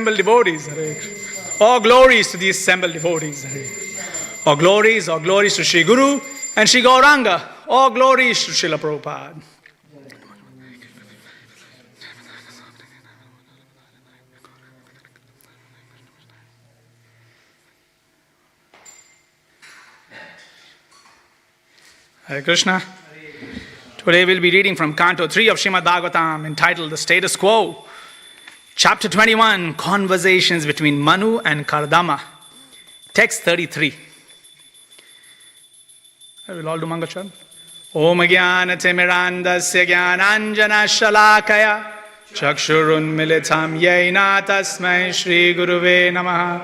Assembled devotees, Hare Krishna. All glories to the assembled devotees, Hare Krishna. All glories to Sri Guru and Sri Gauranga. All glories to Srila Prabhupada. Hare Krishna. Today we'll be reading from Canto 3 of Srimad Bhagavatam entitled The Status Quo. Chapter 21, Conversations between Manu and Kardama. Text 33. We'll all do Mangacharan. Om Jnana Timirandasya Jnananjana Shalakaya Chakshurun Militam Yena Tasmai Shri Guruve Namaha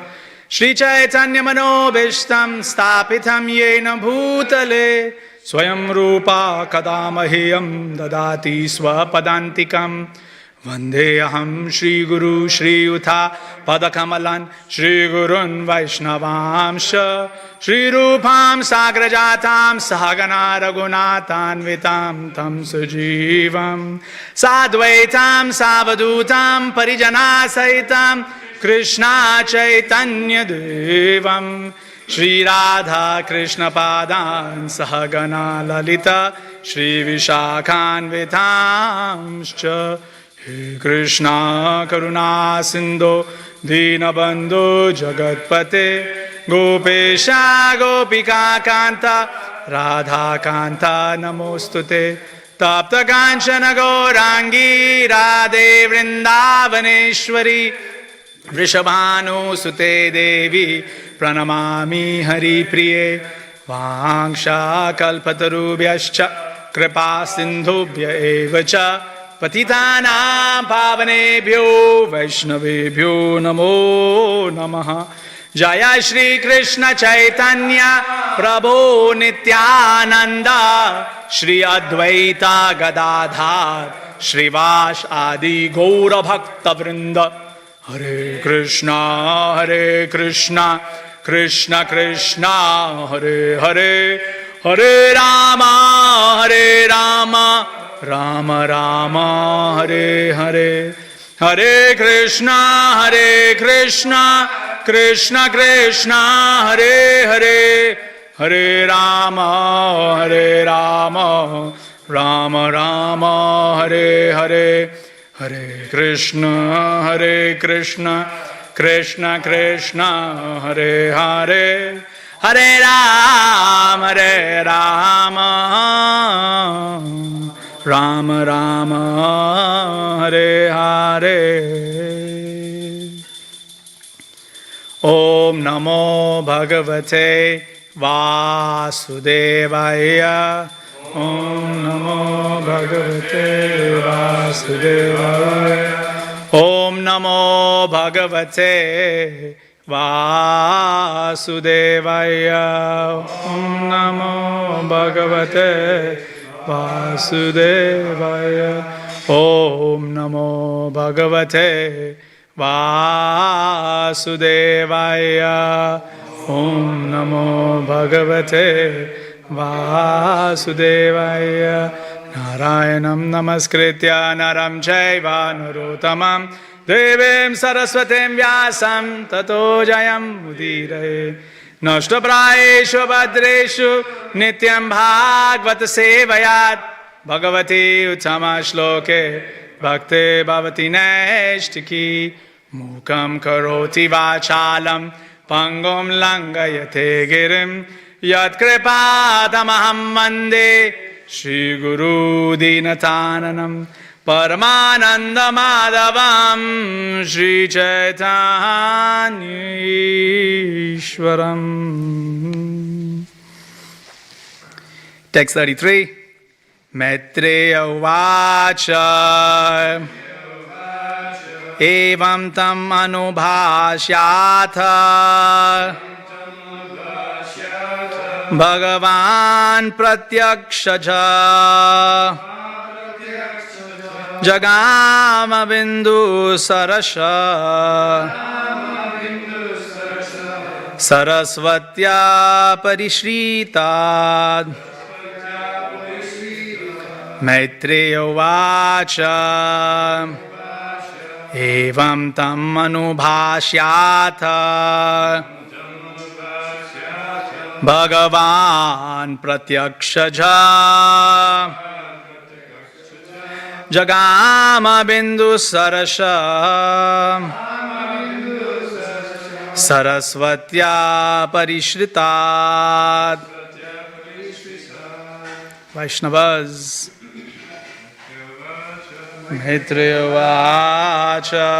Shri Chaitanya Manobishtam Stapitam Yena Bhutale Swayam Rupa Kadamahiyam Dadati Swapadantikam Vandeham Shri Guru Shri Utha Padakamalan Shri Gurun Vaishnavamsha Shri Rupam Sagrajatam Sahagana Raghunatan Vitam Tam Sujivam Sadvaitam Savadutam Parijana Saitam Krishna Chaitanya Devam Shri Radha Krishna Padan Sahagana Lalita Shri Vishakhan Vitamscha He Krishna Karuna Sindhu Dinabandhu Jagatpate Gopesha Gopika Kanta Radha Kanta Namostute Tapta Kanchana Gaurangi Radhe Vrindavaneshwari Vrishabhanu Sute Devi Pranamami Hari Priye Vangsha Kalpatarubhyascha Kripa Sindhubhya Evacha Patitana Pavanebhyo Vaishnavebhyo Namo Namaha Jaya Shri Krishna Chaitanya Prabhu Nityananda Shri Advaita Gadadhar Shrivas Adi Gaura Bhakta Vrinda Hare Krishna Krishna Krishna Hare Hare Hare Rama Rama Rama Hare Hare Hare Krishna Krishna Krishna Hare Hare Hare Rama Rama Rama Hare Hare Hare Krishna Krishna Krishna Hare Hare Hare Rama Rama Rama Hare Hare Om Namo Bhagavate Vasudevaya Om Namo Bhagavate Vasudevaya Om Namo Bhagavate Vasudevaya Om Namo Bhagavate Vasudevaya Om Namo Bhagavate Vasudevaya Om Namo Bhagavate Vasudevaya Narayanam Namaskritya Naram Chaiva Narottamam Devim Saraswatim Vyasam Tato Jayam Mudiraye Nashtaprayeshu Bhadreshu Nityam Bhagavata Sevayat Bhagavati Uttama Shloke Bhakte Bhavati Neshtiki Mukam Karoti Vachalam Pangom Langayate Girim Yat Kripadamaham Mande Shri Guru Dinatananam Paramananda Madhavam Shri Chaitanya Ishwaram. Text 33. Maitreya Vacha Evam Tam Anubhashyatha Bhagavan Pratyakshaja Jagama Bindu Sarasha Sarasvatya Parishrita Maitreya Vacha Evam tam anubhashyatha Bhagavan pratyakshaja Jagama bindu sarasha Sarasvatya parishritat Vaishnavas Maitreya Vacha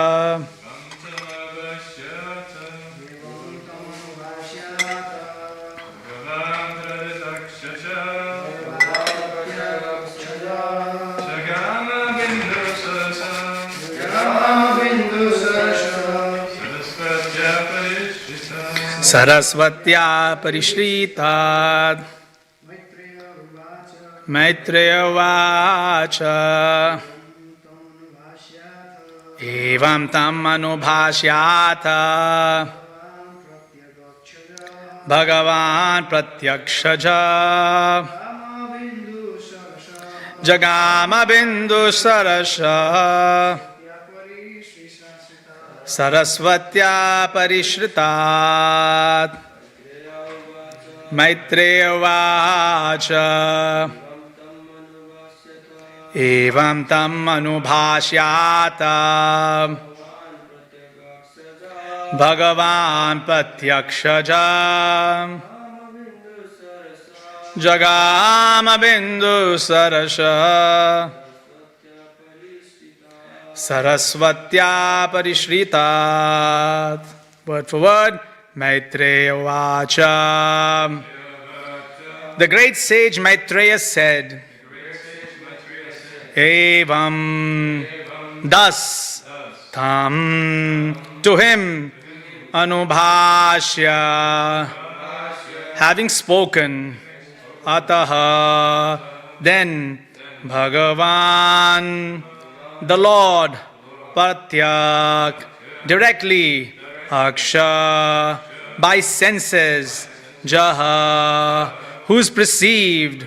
Sarasvatya parishritat Maitreya Vacha Evam tam anubhashyatha Bhagavan pratyakshaja Jagama bindu sarasha Sarasvatya parishritat Maitreya Vacha Evam tam anubhashyata Bhagavan pratyakshaja Jagama bindu sarasha Sarasvatya parishritat. Word for word, Maitreya Vacha. The great sage Maitreya said, Evam, thus, tam, to him, anubhashya, having spoken, ataha, then, Bhagavan, the Lord, Pratyak, directly, Aksha, by senses, Jaha, who's perceived,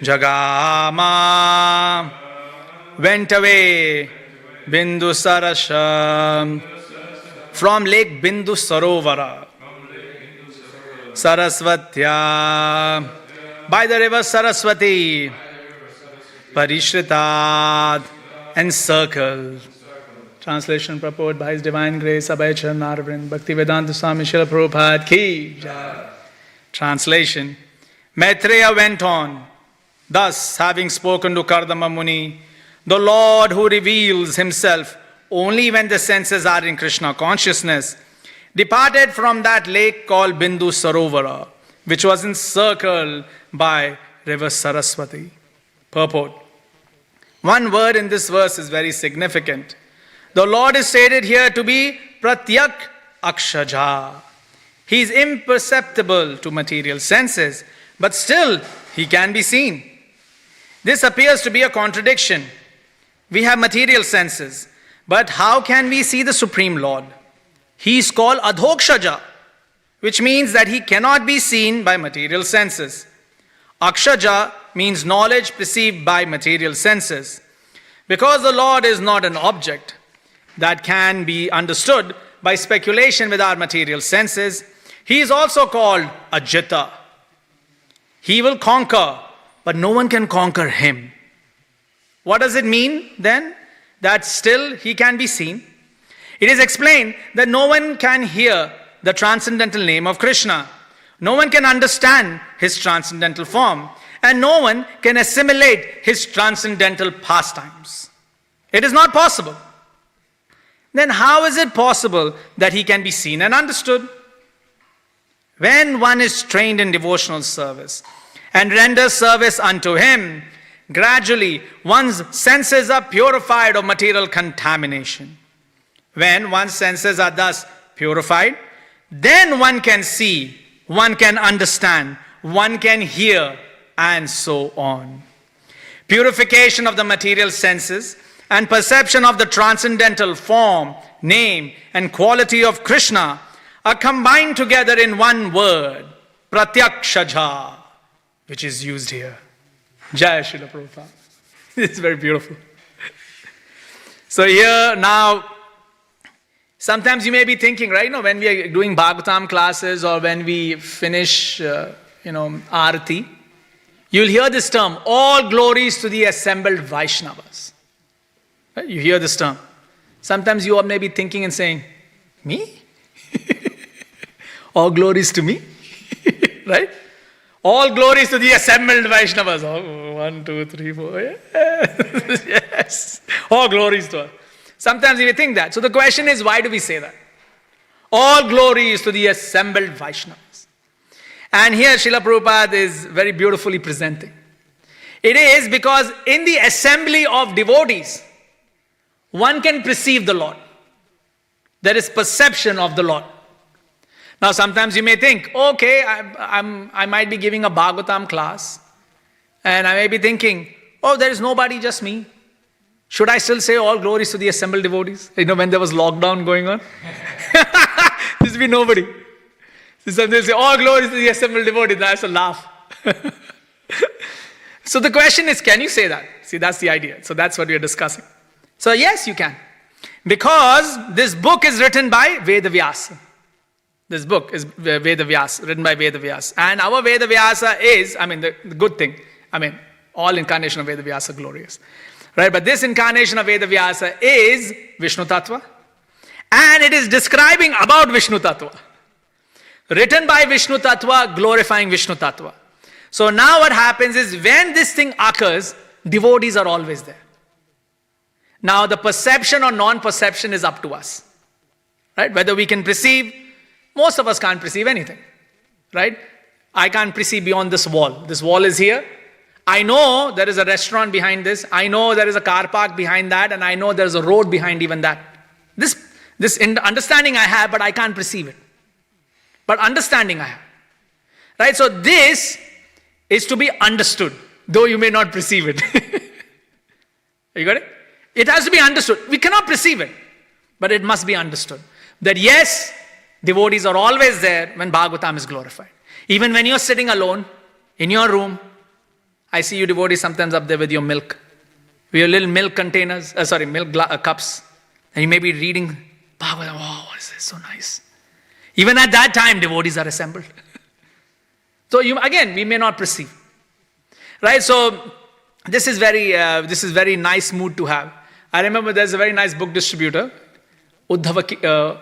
Jagama, went away, Bindu Sarasha, from Lake Bindu Sarovara, Sarasvatya, by the river Saraswati, Parishritat, encircled. Translation purport by His Divine Grace Abhay Charanarvind Bhaktivedanta Swami Srila Prabhupada Ki Jai. Translation. Maitreya went on, thus having spoken to Kardama Muni, the Lord who reveals Himself only when the senses are in Krishna consciousness, departed from that lake called Bindu Sarovara, which was encircled by river Saraswati. Purport. One word in this verse is very significant. The Lord is stated here to be Pratyak Akshaja. He is imperceptible to material senses, but still He can be seen. This appears to be a contradiction. We have material senses, but how can we see the Supreme Lord? He is called Adhokshaja, which means that He cannot be seen by material senses. Akshaja means knowledge perceived by material senses. Because the Lord is not an object that can be understood by speculation with our material senses, He is also called Ajita. He will conquer, but no one can conquer Him. What does it mean then? That still He can be seen. It is explained that no one can hear the transcendental name of Krishna. No one can understand His transcendental form. And no one can assimilate His transcendental pastimes. It is not possible. Then how is it possible that He can be seen and understood? When one is trained in devotional service and renders service unto Him, gradually one's senses are purified of material contamination. When one's senses are thus purified, then one can see, one can understand, one can hear, and so on. Purification of the material senses and perception of the transcendental form, name, and quality of Krishna are combined together in one word, Pratyakshaja, which is used here. Jai Srila Prabhupada. It's very beautiful. So here now Sometimes you may be thinking, right, when we are doing Bhagavatam classes or when we finish, Arati, you'll hear this term, all glories to the assembled Vaishnavas. Right? You hear this term. Sometimes you are maybe thinking and saying, me? All glories to me? Right? All glories to the assembled Vaishnavas. Oh, 1, 2, 3, 4. Yes. Yes. All glories to her. Sometimes we think that. So the question is, why do we say that? All glories to the assembled Vaishnavas. And here Srila Prabhupada is very beautifully presenting. It is because in the assembly of devotees, one can perceive the Lord. There is perception of the Lord. Now sometimes you may think, okay, I might be giving a Bhagavatam class, and I may be thinking, oh, there is nobody, just me. Should I still say all glories to the assembled devotees? When there was lockdown going on. There will be nobody. So some they'll say, all glories to the assembled devotees. I have to laugh. So the question is, can you say that? See, that's the idea. So that's what we are discussing. So yes, you can. Because this book is written by Vedavyasa. This book is Vedavyasa, written by Vedavyasa. And our Vedavyasa is, the good thing. All incarnation of Vedavyasa glorious. Right, but this incarnation of Vedavyasa is Vishnu Tattva, and it is describing about Vishnu Tattva. Written by Vishnu Tattva, glorifying Vishnu Tattva. So now what happens is, when this thing occurs, devotees are always there. Now the perception or non-perception is up to us. Right, whether we can perceive, most of us can't perceive anything. Right, I can't perceive beyond this wall. This wall is here. I know there is a restaurant behind this. I know there is a car park behind that. And I know there is a road behind even that. This understanding I have, but I can't perceive it. But understanding I have. Right? So this is to be understood, though you may not perceive it. You got it? It has to be understood. We cannot perceive it, but it must be understood. That yes, devotees are always there when Bhagavatam is glorified. Even when you're sitting alone in your room, I see you devotees sometimes up there with your milk. With your little milk containers, cups. And you may be reading Bhagavatam. Oh, what is this? So nice. Even at that time, devotees are assembled. So we may not perceive. Right? So this is very nice mood to have. I remember there's a very nice book distributor. Dhruva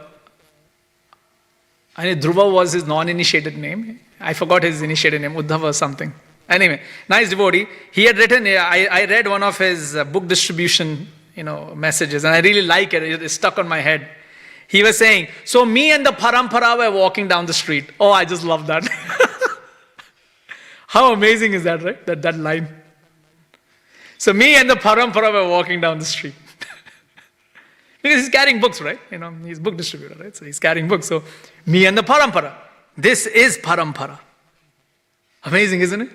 was his non-initiated name. I forgot his initiated name, Uddhava or something. Anyway, nice devotee. He had written, I read one of his book distribution, messages, and I really like it. It stuck on my head. He was saying, so me and the parampara were walking down the street. Oh, I just love that. How amazing is that, right? That line. So me and the parampara were walking down the street. Because he's carrying books, right? He's book distributor, right? So he's carrying books. So me and the parampara. This is parampara. Amazing, isn't it?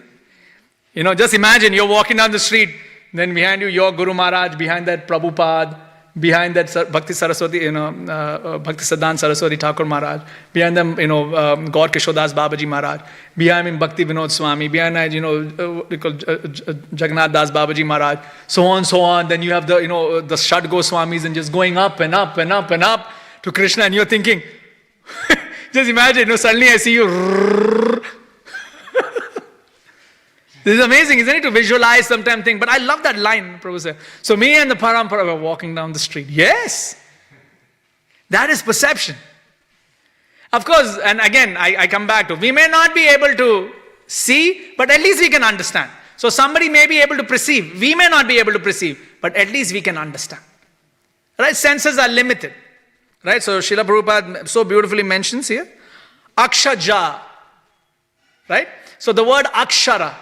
Just imagine you're walking down the street, then behind you, your Guru Maharaj, behind that Prabhupada, behind that Bhakti Saraswati, Bhakti Siddhanta Saraswati Thakur Maharaj, behind them, Gaur Kishodas Babaji Maharaj, behind him Bhakti Vinod Swami, behind that, Jagannath Das Babaji Maharaj, so on. Then you have the Shad Goswamis and just going up and up and up and up to Krishna, and you're thinking, just imagine, suddenly I see you. This is amazing, isn't it? To visualize sometimes thing. But I love that line, Prabhu said. So me and the parampara were walking down the street. Yes. That is perception. Of course, and again, I come back to, we may not be able to see, but at least we can understand. So somebody may be able to perceive. We may not be able to perceive, but at least we can understand. Right? Senses are limited. Right? So Srila Prabhupada so beautifully mentions here, Akshaja. Right? So the word Akshara.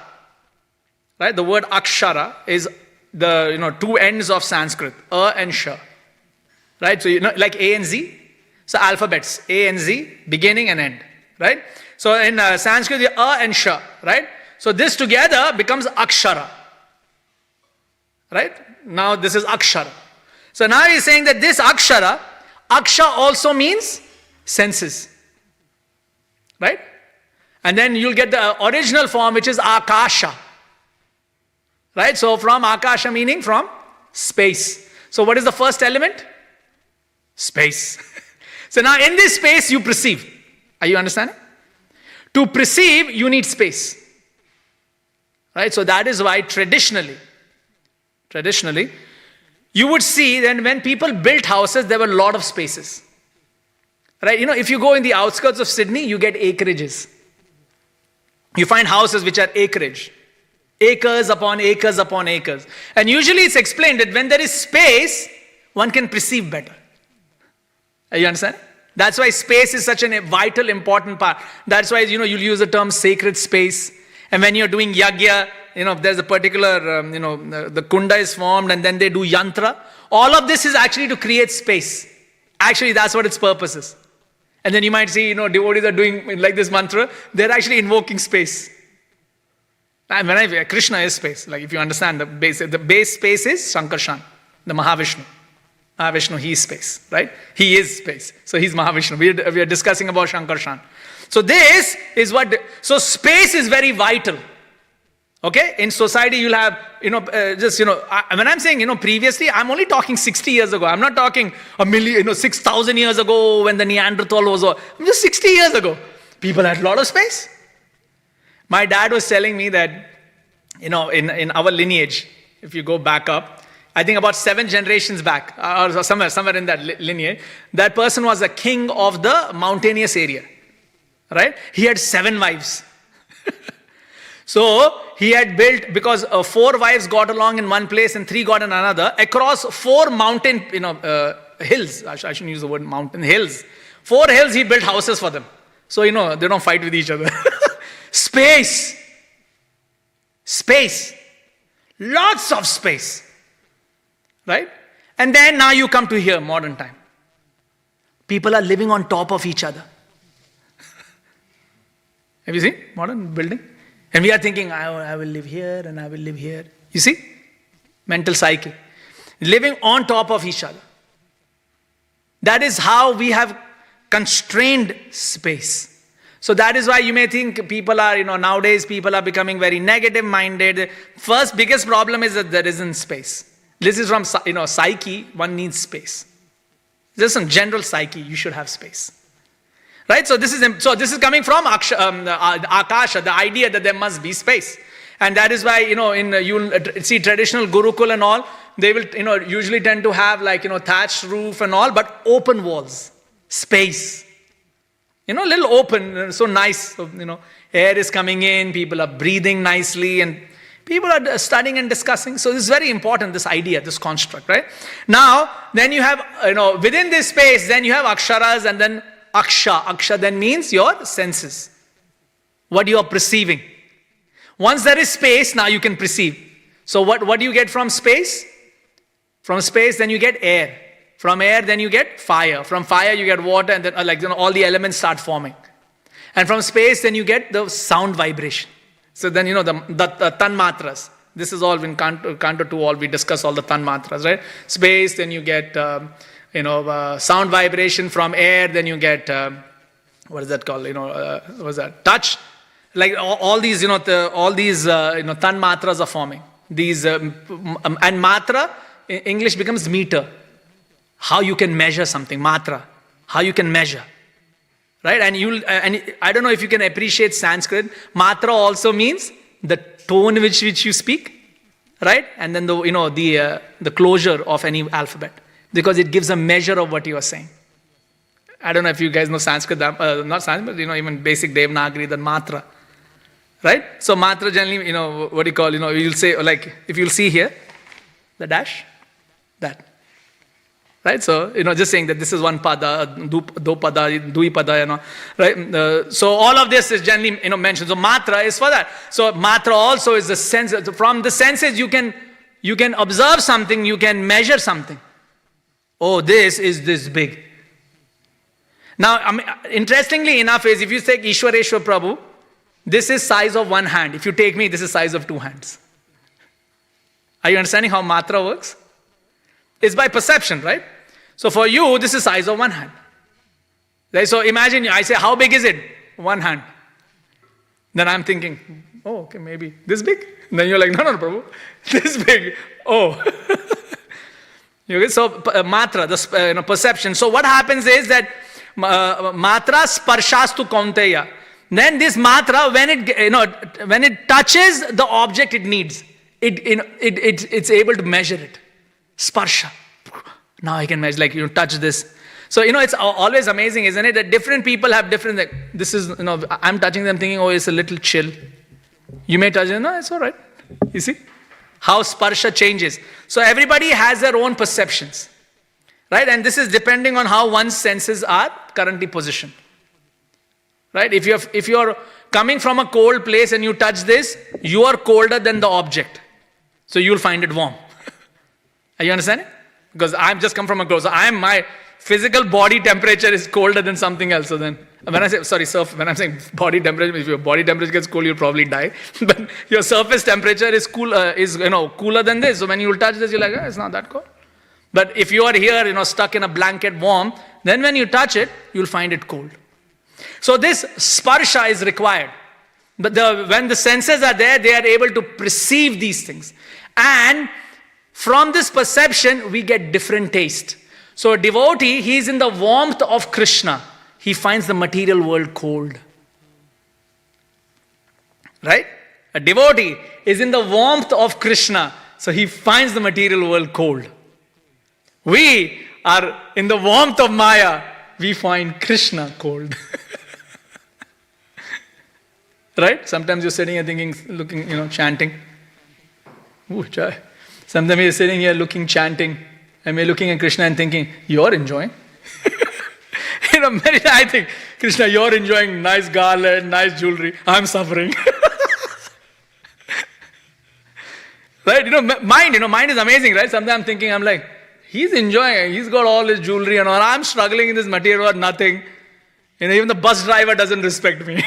Right? The word Akshara is the two ends of Sanskrit, A and Sha. Right? So like A and Z. So alphabets, A and Z, beginning and end. Right? So in Sanskrit, the A and Sha. Right? So this together becomes Akshara. Right? Now this is Akshara. So now he's saying that this Akshara, Aksha also means senses. Right? And then you'll get the original form, which is Akasha. Right? So from Akasha meaning from space. So what is the first element? Space. So now in this space you perceive. Are you understanding? To perceive, you need space. Right? So that is why traditionally, you would see that when people built houses, there were a lot of spaces. Right? If you go in the outskirts of Sydney, you get acreages. You find houses which are acreage. Acres upon acres upon acres. And usually it's explained that when there is space, one can perceive better. You understand? That's why space is such a vital, important part. That's why, you'll use the term sacred space. And when you're doing yagya, there's a particular, the kunda is formed and then they do yantra. All of this is actually to create space. Actually, that's what its purpose is. And then you might see, devotees are doing like this mantra. They're actually invoking space. And when Krishna is space. Like if you understand the base space is Sankarshan, the Mahavishnu. Mahavishnu, he is space, right? He is space. So he's Mahavishnu. We are discussing about Sankarshan. So this is so space is very vital. Okay? In society you'll have, when I'm saying, previously, I'm only talking 60 years ago. I'm not talking 6,000 years ago when the Neanderthal was, I'm just 60 years ago. People had a lot of space. My dad was telling me that, in our lineage, if you go back up, I think about 7 generations back, or somewhere in that lineage, that person was a king of the mountainous area. Right? He had 7 wives. So he had built, because 4 wives got along in one place and 3 got in another, across 4 mountain, hills. I shouldn't use the word mountain, hills. 4 hills, he built houses for them. So, they don't fight with each other. Space. Lots of space. Right? And then now you come to here, modern time. People are living on top of each other. Have you seen modern building? And we are thinking, I will live here and I will live here. You see? Mental psyche. Living on top of each other. That is how we have constrained space. So that is why you may think people are, nowadays people are becoming very negative minded. First biggest problem is that there isn't space. This is from, psyche, one needs space. Just some general psyche, you should have space. Right? So this is coming from Akasha, the idea that there must be space. And that is why, you'll see traditional Gurukul and all, they will, usually tend to have like, thatched roof and all, but open walls, space. Little open, so nice. So, air is coming in, people are breathing nicely, and people are studying and discussing. So this is very important, this idea, this construct, right? Now, then you have, within this space, then you have aksharas and then aksha. Aksha then means your senses. What you are perceiving. Once there is space, now you can perceive. So what do you get from space? From space, then you get air. From air, then you get fire. From fire, you get water, and then all the elements start forming. And from space, then you get the sound vibration. So then, the tanmatras. This is all in Canto 2, all we discuss all the tanmatras, right? Space, then you get, sound vibration. From air, then you get, what is that called? What is that? Touch. Like all these, tanmatras are forming. These, and matra, in English becomes meter. How you can measure something, matra. How you can measure. Right? And I don't know if you can appreciate Sanskrit. Matra also means the tone which you speak. Right? And then the closure of any alphabet. Because it gives a measure of what you are saying. I don't know if you guys know Sanskrit, not Sanskrit, but even basic Devanagari, the matra. Right? So matra generally, what do you call, you'll say, like, if you'll see here, the dash, that. Right? So, just saying that this is one pada, do pada, dui pada, right? So all of this is generally, mentioned. So matra is for that. So matra also is the sense. From the senses you can observe something, you can measure something. Oh, this is this big. Now, interestingly enough is, if you take Ishwareshwar Prabhu, this is size of one hand. If you take me, this is size of 2 hands. Are you understanding how matra works? It's by perception, right? So for you, this is size of one hand. Right? So imagine, I say, how big is it? 1 hand. Then I'm thinking, oh, okay, maybe this big. And then you're like, no, Prabhu, this big. Oh. Okay, so matra, the perception. So what happens is that Matra sparshastu kaunteya. Then this matra, when it touches the object it needs, it's able to measure it. Sparsha. Now I can measure, touch this. So, it's always amazing, isn't it? That different people have different, this is, I'm touching them thinking, oh, it's a little chill. You may touch it, no, it's all right. You see how sparsha changes. So everybody has their own perceptions, right? And this is depending on how one's senses are currently positioned, right? If you're coming from a cold place and you touch this, you are colder than the object. So you'll find it warm. Are you understanding? Because I've just come from a cold, so my physical body temperature is colder than something else. So then, when I'm saying body temperature, if your body temperature gets cold, you'll probably die. But your surface temperature is cooler than this. So when you touch this, you're like, it's not that cold. But if you are here, stuck in a blanket warm, then when you touch it, you'll find it cold. So this sparsha is required. But when the senses are there, they are able to perceive these things. And from this perception, we get different taste. So a devotee, he is in the warmth of Krishna. He finds the material world cold. Right? A devotee is in the warmth of Krishna. So he finds the material world cold. We are in the warmth of Maya. We find Krishna cold. Right? Sometimes you're sitting here thinking, looking, chanting. Ooh, chai. Sometimes you're sitting here looking, chanting. And we're looking at Krishna and thinking, you're enjoying. I think, Krishna, you're enjoying nice garland, nice jewelry. I'm suffering. Right? Mind is amazing, right? Sometimes I'm thinking, I'm like, he's enjoying. He's got all his jewelry and all. I'm struggling in this material or nothing. Even the bus driver doesn't respect me.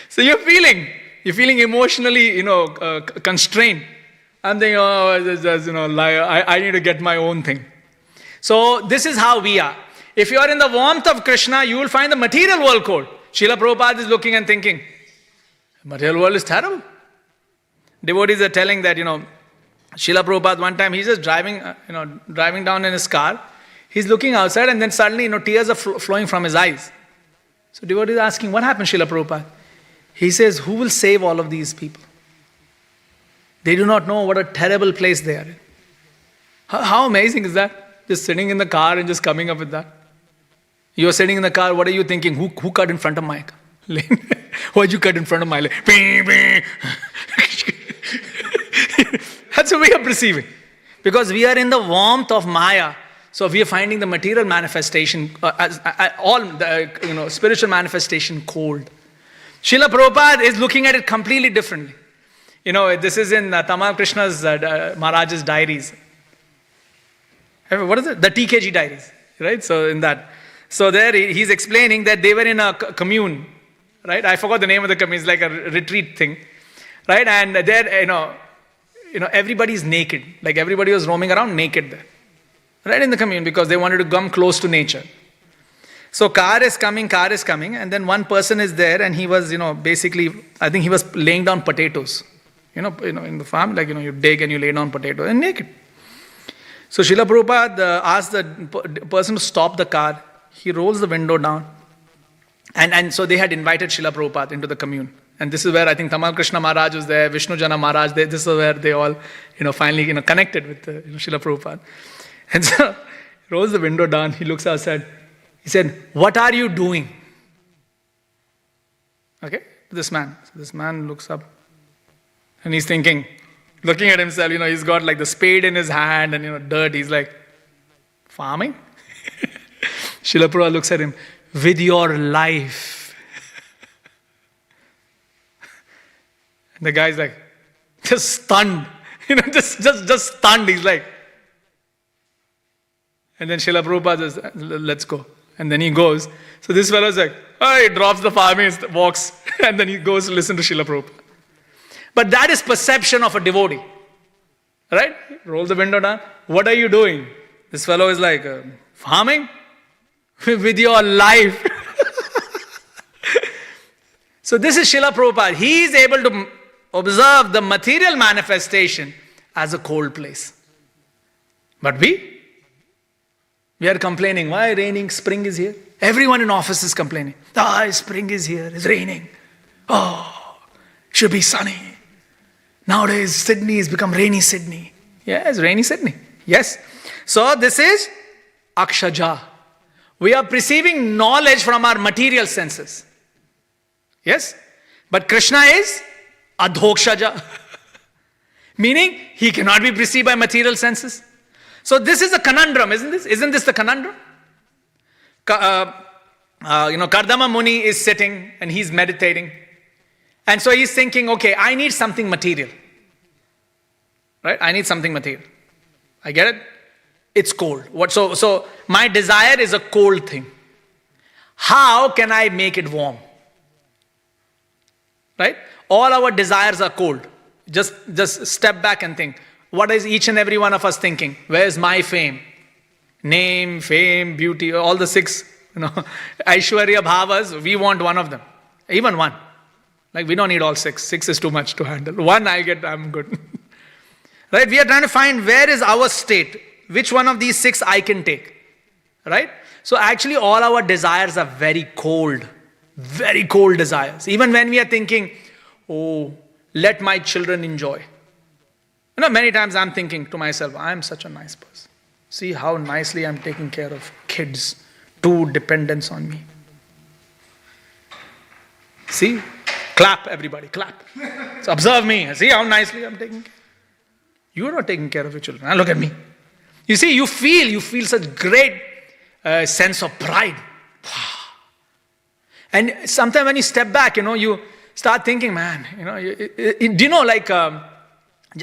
So you're feeling emotionally, constrained. I'm thinking, I need to get my own thing. So this is how we are. If you are in the warmth of Krishna, you will find the material world cold. Srila Prabhupada is looking and thinking, material world is terrible. Devotees are telling that, Srila Prabhupada one time, he's just driving down in his car. He's looking outside and then suddenly, tears are flowing from his eyes. So devotees are asking, what happened, Srila Prabhupada? He says, who will save all of these people? They do not know what a terrible place they are in. How amazing is that? Just sitting in the car and just coming up with that. You're sitting in the car, what are you thinking? Who cut in front of my lane? Why'd you cut in front of my lane? That's what we are perceiving. Because we are in the warmth of Maya. So we are finding the material manifestation, spiritual manifestation cold. Srila Prabhupada is looking at it completely differently. This is in Tamal Krishna's Maharaj's diaries. What is it? The TKG diaries, right? So in that. So there he's explaining that they were in a commune, right? I forgot the name of the commune. It's like a retreat thing, right? And there, everybody's naked. Like everybody was roaming around naked there, right in the commune because they wanted to come close to nature. So car is coming, and then one person is there and he was, basically, I think he was laying down potatoes. In the farm, you dig and you lay down potatoes and naked. So Srila Prabhupada asked the person to stop the car. He rolls the window down. And so they had invited Srila Prabhupada into the commune. And this is where I think Tamal Krishna Maharaj was there, Vishnu Jana Maharaj, this is where they all, finally, connected with Srila Prabhupada. And so he rolls the window down, he looks outside. He said, what are you doing? Okay, this man. So this man looks up. And he's thinking, looking at himself, he's got like the spade in his hand and, dirt. He's like, farming? Srila Prabhupada looks at him, with your life. And the guy's like, just stunned. Just stunned. He's like, and then Srila Prabhupada says, let's go. And then he goes. So this fellow's like, oh, he drops the farming, walks. And then he goes to listen to Srila Prabhupada. But that is perception of a devotee. Right? Roll the window down. What are you doing? This fellow is like, farming? With your life. So this is Srila Prabhupada. He is able to observe the material manifestation as a cold place. But we We are complaining, why raining, spring is here. Everyone in office is complaining. Spring is here, it's raining. Should be sunny. Nowadays, Sydney has become rainy Sydney. Yes, rainy Sydney. Yes. So this is Akshaja. We are perceiving knowledge from our material senses. Yes? But Krishna is Adhokshaja. Meaning, he cannot be perceived by material senses. So this is a conundrum, isn't this? Isn't this the conundrum? Kardama Muni is sitting and he's meditating. And so he's thinking, okay, I need something material. Right? I need something material. I get it? It's cold. So my desire is a cold thing. How can I make it warm? Right? All our desires are cold. Just step back and think. What is each and every one of us thinking? Where's my fame? Name, fame, beauty, all the 6, Aishwarya Bhavas, we want one of them. Even one. Like we don't need all 6. 6 is too much to handle. One I'm good. Right? We are trying to find where is our state. Which one of these 6 I can take. Right? So actually all our desires are very cold. Very cold desires. Even when we are thinking, let my children enjoy. Many times I'm thinking to myself, I am such a nice person. See how nicely I'm taking care of kids. 2 dependents on me. See? Clap, everybody, clap. So observe me. See how nicely I'm taking care. You are not taking care of your children. Now look at me. You see, you feel such great sense of pride. And sometimes when you step back, you start thinking, man,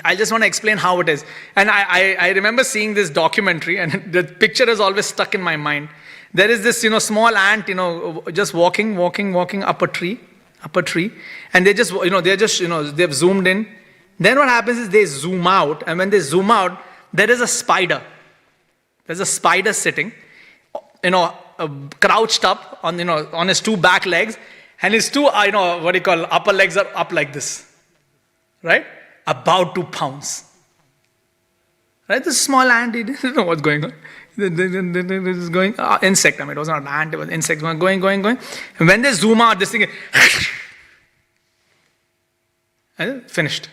I just want to explain how it is. And I remember seeing this documentary and the picture is always stuck in my mind. There is this, small ant, just walking up a tree. And they've zoomed in. Then what happens is they zoom out. And when they zoom out, there is a spider. There's a spider sitting, crouched up on his 2 back legs. And his 2, upper legs are up like this. Right? About to pounce. Right? This small ant, he didn't know what's going on. This is going, insect, it was not an ant, it was insect, going. And when they zoom out, this thing is, and finished.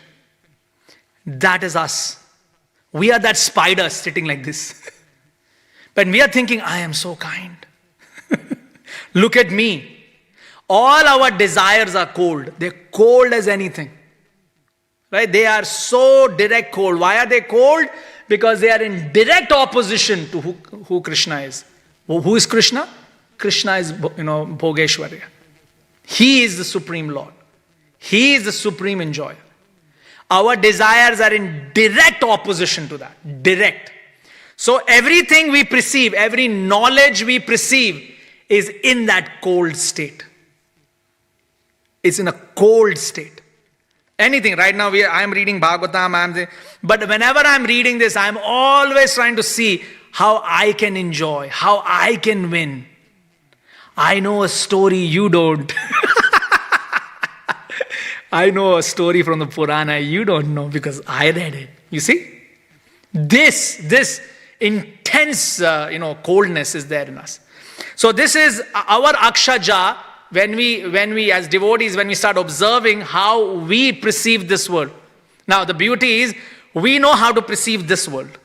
That is us. We are that spider sitting like this. But we are thinking, I am so kind. Look at me. All our desires are cold. They're cold as anything. Right? They are so direct cold. Why are they cold? Because they are in direct opposition to who Krishna is. Who is Krishna? Krishna is, Bhogeshwarya. He is the Supreme Lord. He is the supreme enjoyer. Our desires are in direct opposition to that. Direct. So everything we perceive, every knowledge we perceive is in that cold state. It's in a cold state. Anything. Right now I am reading Bhagavatam. But whenever I am reading this, I am always trying to see how I can enjoy, how I can win. I know a story you don't. I know a story from the Purana you don't know because I read it. You see? This intense, coldness is there in us. So this is our Akshaja when we as devotees, when we start observing how we perceive this world. Now the beauty is we know how to perceive this world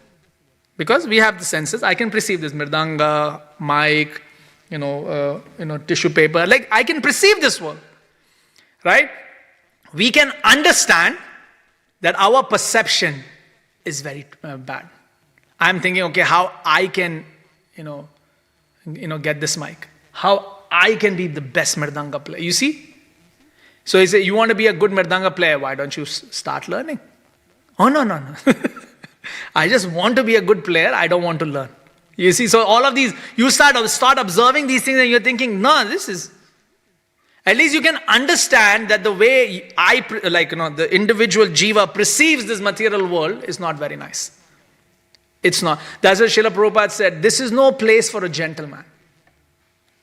because we have the senses. I can perceive this mridanga, mic, tissue paper. Like I can perceive this world, right? We can understand that our perception is very bad. I'm thinking, okay, how I can, get this mic. How I can be the best mridanga player. You see? So he said, you want to be a good mridanga player, why don't you start learning? Oh, no. I just want to be a good player, I don't want to learn. You see, so all of these, you start observing these things and you're thinking, no, this is... At least you can understand that the way the individual jiva perceives this material world is not very nice. It's not. That's what Srila Prabhupada said, this is no place for a gentleman.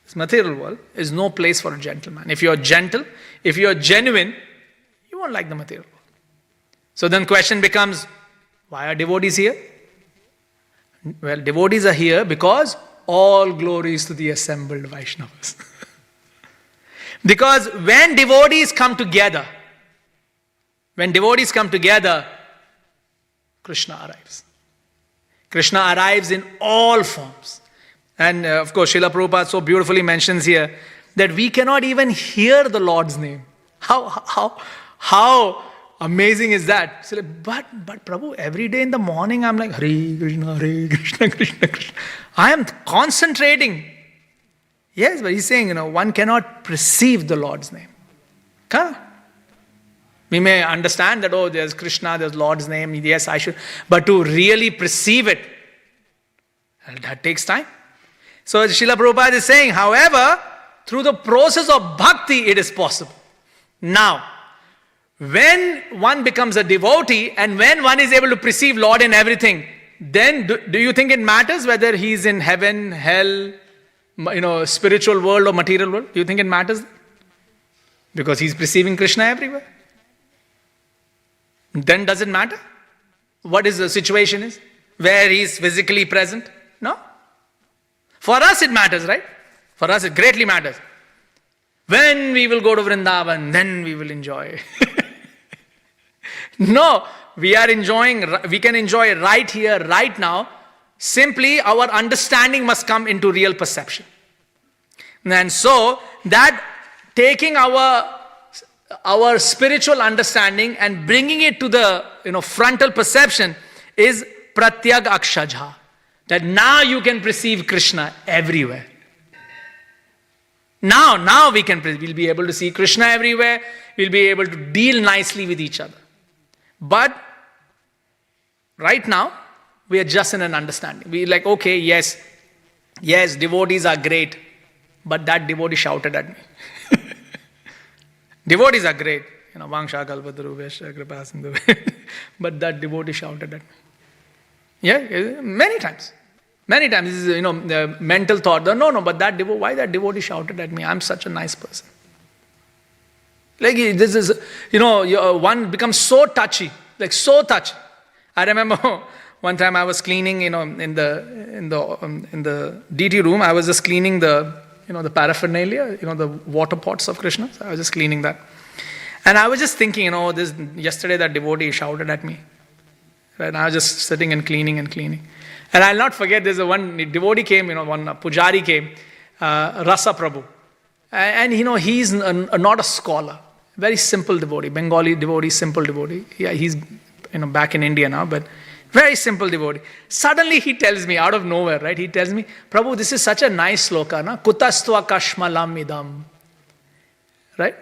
This material world is no place for a gentleman. If you're gentle, if you're genuine, you won't like the material world. So then question becomes, why are devotees here? Well, devotees are here because all glories to the assembled Vaishnavas. Because when devotees come together, Krishna arrives. Krishna arrives in all forms. And of course, Srila Prabhupada so beautifully mentions here that we cannot even hear the Lord's name. How amazing is that? So but Prabhu, every day in the morning I'm like, Hare Krishna, Krishna Krishna. I am concentrating. Yes, but he's saying, one cannot perceive the Lord's name. We may understand that, there's Krishna, there's Lord's name, yes, I should. But to really perceive it, that takes time. So Srila Prabhupada is saying, however, through the process of bhakti, it is possible. Now, when one becomes a devotee and when one is able to perceive Lord in everything, then do you think it matters whether he's in heaven, hell, spiritual world or material world? Do you think it matters? Because he's perceiving Krishna everywhere. Then does it matter what is the situation is? Where he's physically present? No. For us it matters, right? For us it greatly matters. When we will go to Vrindavan, then we will enjoy. No, we can enjoy right here, right now. Simply our understanding must come into real perception. And so that taking our spiritual understanding and bringing it to the frontal perception is pratyag akshaja. That now you can perceive Krishna everywhere. Now we'll be able to see Krishna everywhere. We'll be able to deal nicely with each other. But right now, we are just in an understanding. We're like, okay, yes, devotees are great, but that devotee shouted at me. Devotees are great, Vangsha Kalpataru Vesha Kripa Sindhu. But that devotee shouted at me. Yeah, many times. Many times, this is, the mental thought, no, but why that devotee shouted at me? I'm such a nice person. Like this is, one becomes so touchy, like so touchy. I remember one time I was cleaning, in the DT room, I was just cleaning the paraphernalia, the water pots of Krishna. So I was just cleaning that. And I was just thinking, yesterday that devotee shouted at me. Right? And I was just sitting and cleaning. And I'll not forget, there's one devotee came, one pujari came, Rasa Prabhu. And he's not a scholar. Very simple devotee, Bengali devotee, simple devotee. Yeah, he's back in India now, but very simple devotee. Suddenly he tells me, out of nowhere, right? He tells me, Prabhu, this is such a nice sloka, na? Kutastva kashmalam idam. Right?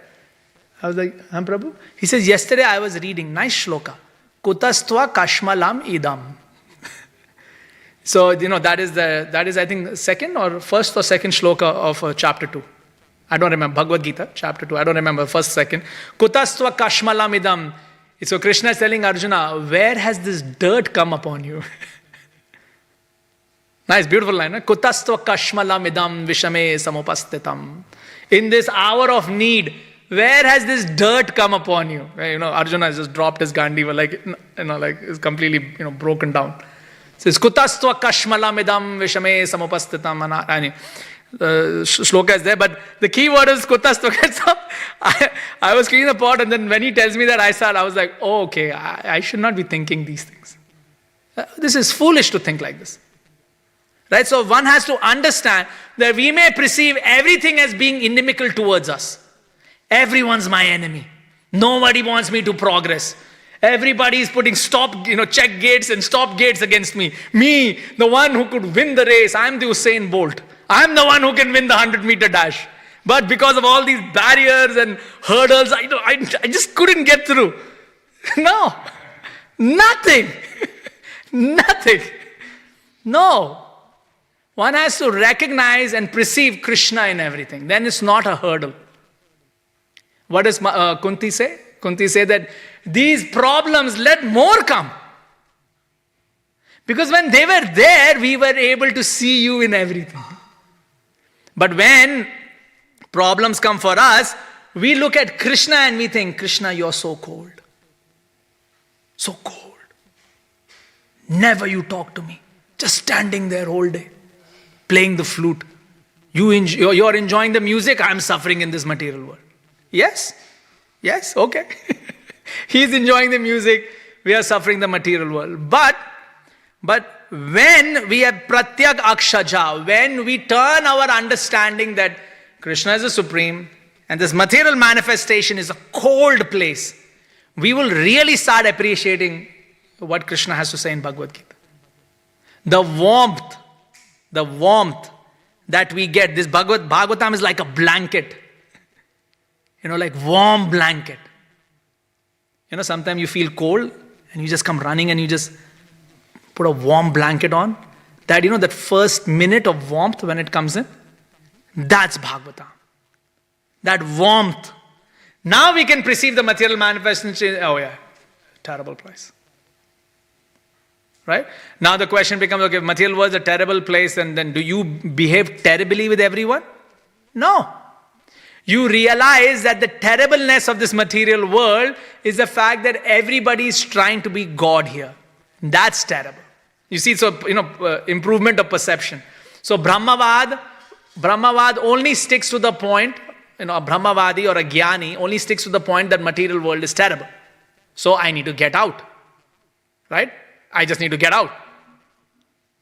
I was like, Prabhu? He says, yesterday I was reading, nice shloka. Kutastva kashmalam idam. So, that is I think first or second shloka of chapter 2. I don't remember, Bhagavad Gita, chapter 2, I don't remember, first, second. Kutastva kashmalam idam. So Krishna is telling Arjuna, where has this dirt come upon you? Nice, beautiful line. Kutastva kashmalam idam vishame samupastitam. In this hour of need, where has this dirt come upon you? Arjuna has just dropped his Gandiva, like is completely, broken down. Says kutastva kashmalam idam vishame samupastitam. Shloka is there, but the key word is kutastva. I was cleaning the pot, and then when he tells me that, I was like, oh, okay, I should not be thinking these things. This is foolish to think like this. Right? So one has to understand that we may perceive everything as being inimical towards us. Everyone's my enemy. Nobody wants me to progress. Everybody is putting check gates and stop gates against me. Me, the one who could win the race, I'm the Usain Bolt. I'm the one who can win the 100-meter dash. But because of all these barriers and hurdles, I just couldn't get through. No. Nothing. Nothing. No. One has to recognize and perceive Krishna in everything. Then it's not a hurdle. What does Kunti say? Kunti say that these problems, let more come. Because when they were there, we were able to see you in everything. But when problems come for us, we look at Krishna and we think, Krishna, you're so cold. So cold. Never you talk to me. Just standing there all day, playing the flute. You're enjoying the music, I'm suffering in this material world. Yes, okay. He's enjoying the music, we are suffering the material world. But when we have pratyak akshaja, when we turn our understanding that Krishna is the supreme and this material manifestation is a cold place, we will really start appreciating what Krishna has to say in Bhagavad Gita. The warmth that we get, this Bhagavatam is like a blanket. Like warm blanket. Sometimes you feel cold and you just come running and you just put a warm blanket on. That, that first minute of warmth when it comes in, that's Bhagavatam. That warmth. Now we can perceive the material manifestation. Oh yeah, terrible place. Right? Now the question becomes, okay, material world is a terrible place, and then do you behave terribly with everyone? No. You realize that the terribleness of this material world is the fact that everybody is trying to be God here. That's terrible. You see, so, improvement of perception. So Brahmavad only sticks to the point, a Brahmavadi or a Jnani only sticks to the point that material world is terrible. So I need to get out. Right? I just need to get out.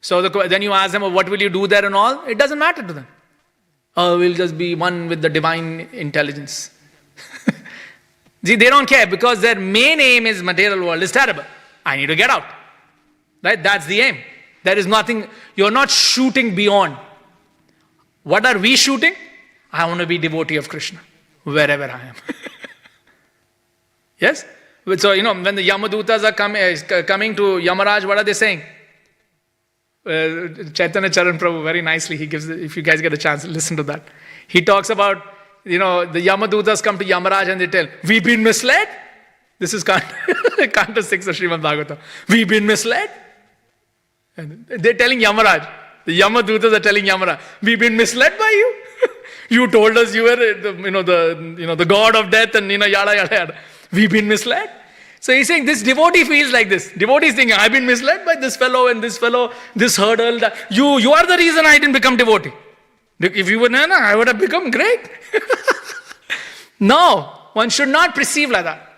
So then you ask them, what will you do there and all? It doesn't matter to them. Oh, we'll just be one with the divine intelligence. See, they don't care because their main aim is material world is terrible. I need to get out. Right? That's the aim. There is nothing, you're not shooting beyond. What are we shooting? I want to be devotee of Krishna, wherever I am. Yes? So, when the Yamadutas are coming to Yamaraj, what are they saying? Chaitanya Charan Prabhu, very nicely, he gives, if you guys get a chance, listen to that. He talks about, the Yamadutas come to Yamaraj and they tell, we've been misled. This is Canto 6 of Srimad Bhagavatam. We've been misled. And they're telling Yamaraj, the Yamadutas are telling Yamaraj, we've been misled by you. You told us you were the god of death and yada yada yada. We've been misled. So he's saying this devotee feels like this. Devotee is thinking, I've been misled by this fellow, this hurdle. You are the reason I didn't become devotee. If you were Nana, I would have become great. No, one should not perceive like that.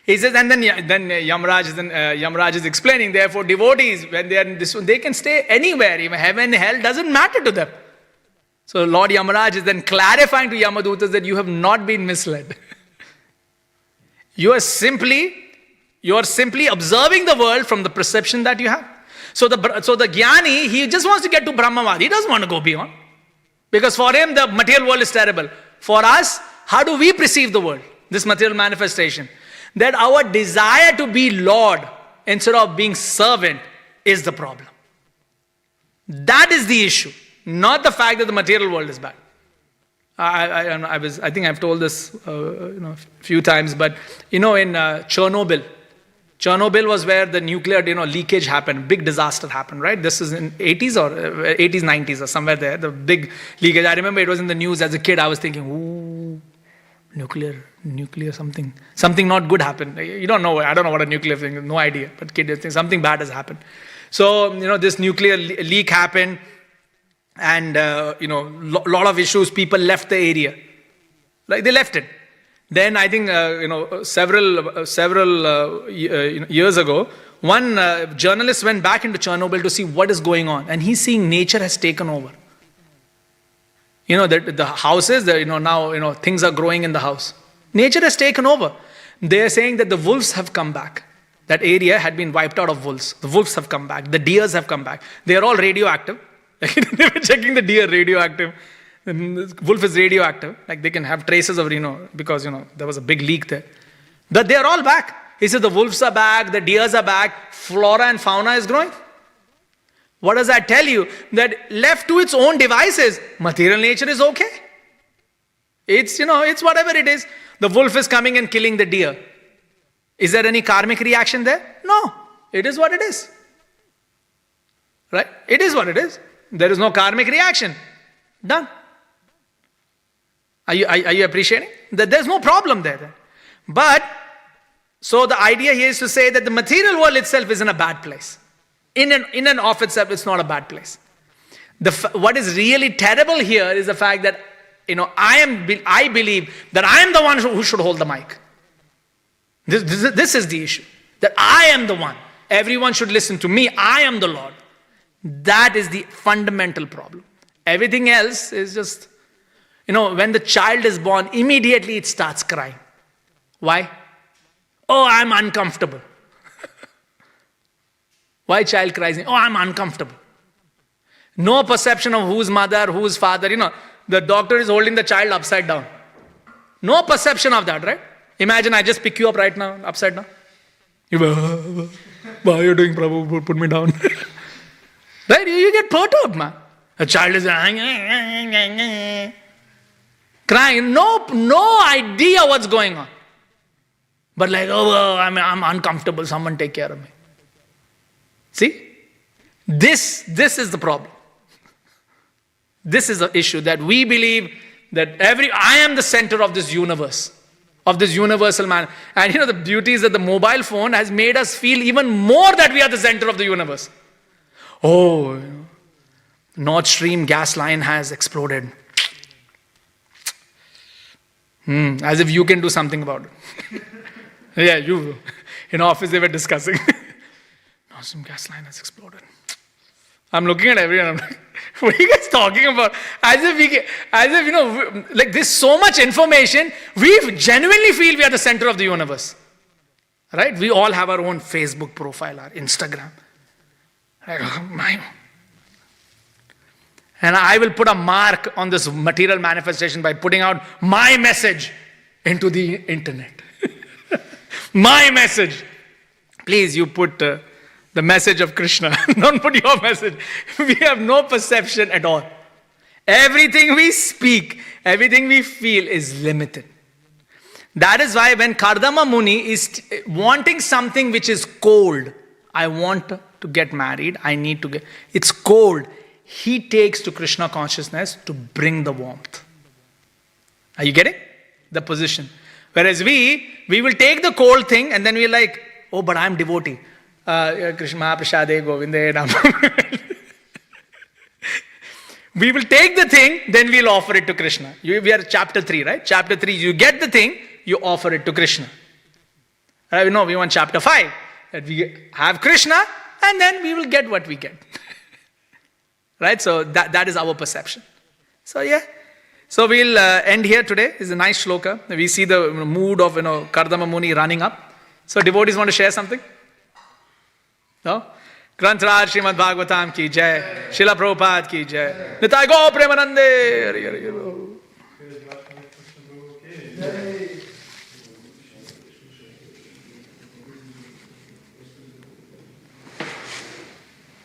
He says, and then Yamaraj is explaining, therefore devotees, when they are in this one, they can stay anywhere, even heaven, hell, doesn't matter to them. So Lord Yamaraj is then clarifying to Yamadutas that you have not been misled. You are simply observing the world from the perception that you have. So the Jnani, he just wants to get to Brahmavad. He doesn't want to go beyond. Because for him, the material world is terrible. For us, how do we perceive the world? This material manifestation. That our desire to be Lord instead of being servant is the problem. That is the issue. Not the fact that the material world is bad. I think I've told this a few times, but in Chernobyl was where the nuclear leakage happened, big disaster happened, right? This is in 80s or 80s, 90s or somewhere there, the big leakage. I remember it was in the news as a kid. I was thinking, ooh, nuclear something not good happened. You don't know. I don't know what a nuclear thing is, no idea. But kid thinks something bad has happened. So this nuclear leak happened. And, lot of issues, people left the area. Like they left it. Then I think, several years ago, one journalist went back into Chernobyl to see what is going on. And he's seeing nature has taken over. The houses, now, things are growing in the house. Nature has taken over. They're saying that the wolves have come back. That area had been wiped out of wolves. The wolves have come back. The deers have come back. They're all radioactive. They were checking the deer radioactive. The wolf is radioactive. Like they can have traces of, because, there was a big leak there. But they're all back. He said the wolves are back, the deers are back, flora and fauna is growing. What does that tell you? That left to its own devices, material nature is okay. It's whatever it is. The wolf is coming and killing the deer. Is there any karmic reaction there? No. It is what it is. Right? It is what it is. There is no karmic reaction. Done. Are you appreciating? That there's no problem there. But, so the idea here is to say that the material world itself is in a bad place. In and of itself, it's not a bad place. What is really terrible here is the fact that, I believe that I am the one who should hold the mic. This is the issue. That I am the one. Everyone should listen to me. I am the Lord. That is the fundamental problem. Everything else is just, when the child is born, immediately it starts crying. Why? Oh, I'm uncomfortable. Why child cries? Oh, I'm uncomfortable. No perception of whose mother, whose father. The doctor is holding the child upside down. No perception of that, right? Imagine I just pick you up right now, upside down. You go, why are you doing, Prabhu? Put me down. Right? You get perturbed, man. A child is crying. No idea what's going on. But I'm uncomfortable. Someone take care of me. See? This is the problem. This is the issue, that we believe that I am the center of this universe, of this universal man. And the beauty is that the mobile phone has made us feel even more that we are the center of the universe. Oh, Nord Stream gas line has exploded. As if you can do something about it. Yeah, you. In office they were discussing. Nord Stream gas line has exploded. I'm looking at everyone. I'm like, what are you guys talking about? As if, like there's so much information, we genuinely feel we are the center of the universe. Right? We all have our own Facebook profile, our Instagram. And I will put a mark on this material manifestation by putting out my message into the internet. My message. Please, you put the message of Krishna. Don't put your message. We have no perception at all. Everything we speak, everything we feel is limited. That is why when Kardama Muni is wanting something which is cold, I want to get married, it's cold. He takes to Krishna consciousness to bring the warmth. Are you getting the position? Whereas we will take the cold thing and then we're like, oh, but I'm devotee. Krishna Mahaprasade Govinde Nam. We will take the thing, then we'll offer it to Krishna. We are chapter 3, right? Chapter 3, you get the thing, you offer it to Krishna. No, we want chapter 5. That we have Krishna and then we will get what we get. Right? So that is our perception. So yeah. So we'll end here today. It's a nice shloka. We see the mood of Kardama Muni running up. So devotees want to share something? No? Grantraj Srimad Bhagavatam ki jai. Srila Prabhupada ki jai. Nitai Go Premanande.